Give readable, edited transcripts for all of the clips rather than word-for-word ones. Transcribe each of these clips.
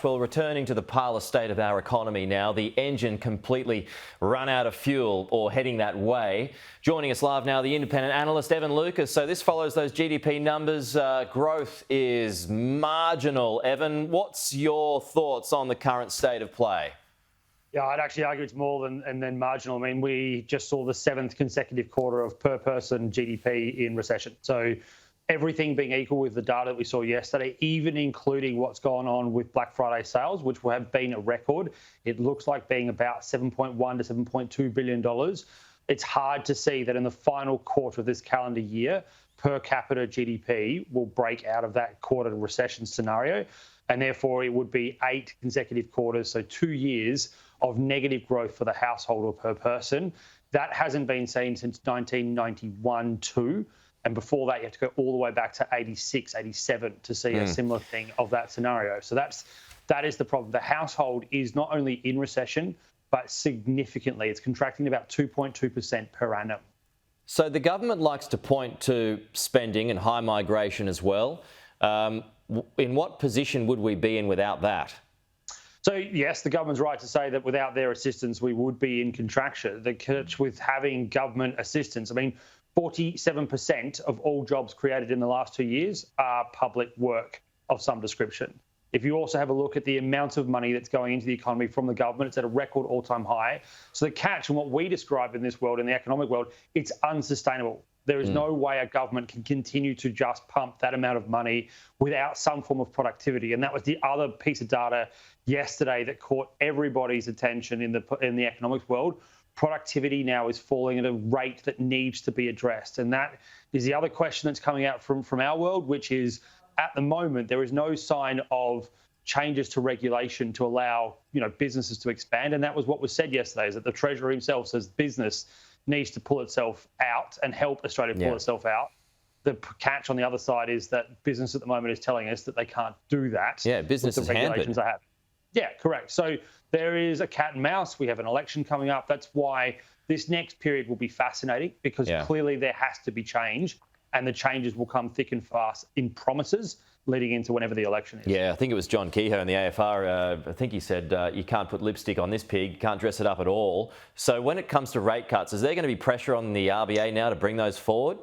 Well, returning to the parlour state of our economy now, the engine completely run out of fuel or heading that way. Joining us live now, the independent analyst, Evan Lucas. So this follows those GDP numbers. Growth is marginal. Evan, what's your thoughts on the current state of play? Yeah, I'd actually argue it's more than marginal. I mean, we just saw the 7th consecutive quarter of per person GDP in recession. So everything being equal with the data that we saw yesterday, even including what's gone on with Black Friday sales, which have been a record, it looks like being about $7.1 to $7.2 billion. It's hard to see that in the final quarter of this calendar year, per capita GDP will break out of that quarter recession scenario. And therefore, it would be 8 consecutive quarters, so 2 years of negative growth for the household or per person. That hasn't been seen since 1991-2. And before that, you have to go all the way back to 86, 87 to see a similar thing of that scenario. So that is the problem. The household is not only in recession, but significantly. It's contracting about 2.2% per annum. So the government likes to point to spending and high migration as well. In what position would we be in without that? So, yes, the government's right to say that without their assistance, we would be in contraction. The catch with having government assistance, I mean, 47% of all jobs created in the last 2 years are public work of some description. If you also have a look at the amount of money that's going into the economy from the government, it's at a record all-time high. So the catch and what we describe in this world, in the economic world, it's unsustainable. There is no way a government can continue to just pump that amount of money without some form of productivity. And that was the other piece of data yesterday that caught everybody's attention in the economics world. Productivity now is falling at a rate that needs to be addressed. And that is the other question that's coming out from our world, which is at the moment, there is no sign of changes to regulation to allow, businesses to expand. And that was what was said yesterday, is that the Treasurer himself says business needs to pull itself out and help Australia pull itself out. The catch on the other side is that business at the moment is telling us that they can't do that. Yeah, business with the regulations they have. Yeah, correct. So there is a cat and mouse. We have an election coming up. That's why this next period will be fascinating, because clearly there has to be change, and the changes will come thick and fast in promises leading into whenever the election is. Yeah, I think it was John Kehoe in the AFR. I think he said, you can't put lipstick on this pig, you can't dress it up at all. So when it comes to rate cuts, is there going to be pressure on the RBA now to bring those forward?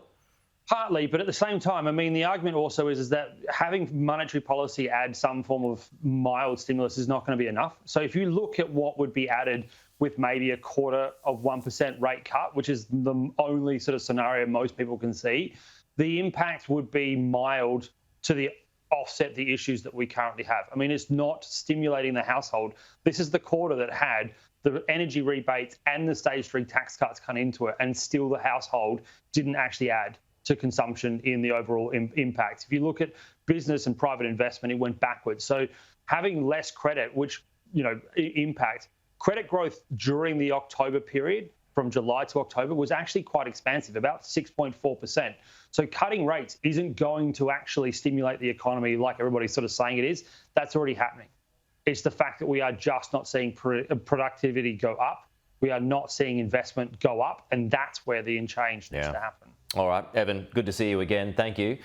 Partly, but at the same time, I mean, the argument also is that having monetary policy add some form of mild stimulus is not going to be enough. So if you look at what would be added with maybe 1/4% rate cut, which is the only sort of scenario most people can see, the impact would be mild to offset the issues that we currently have. I mean, it's not stimulating the household. This is the quarter that had the energy rebates and the stage 3 tax cuts come into it, and still the household didn't actually add to consumption in the overall impact. If you look at business and private investment, it went backwards. So having less credit, which, impact credit growth during the October period, from July to October, was actually quite expansive, about 6.4%. So cutting rates isn't going to actually stimulate the economy like everybody's sort of saying it is. That's already happening. It's the fact that we are just not seeing productivity go up. We are not seeing investment go up, and that's where the change needs to happen. All right, Evan, good to see you again. Thank you.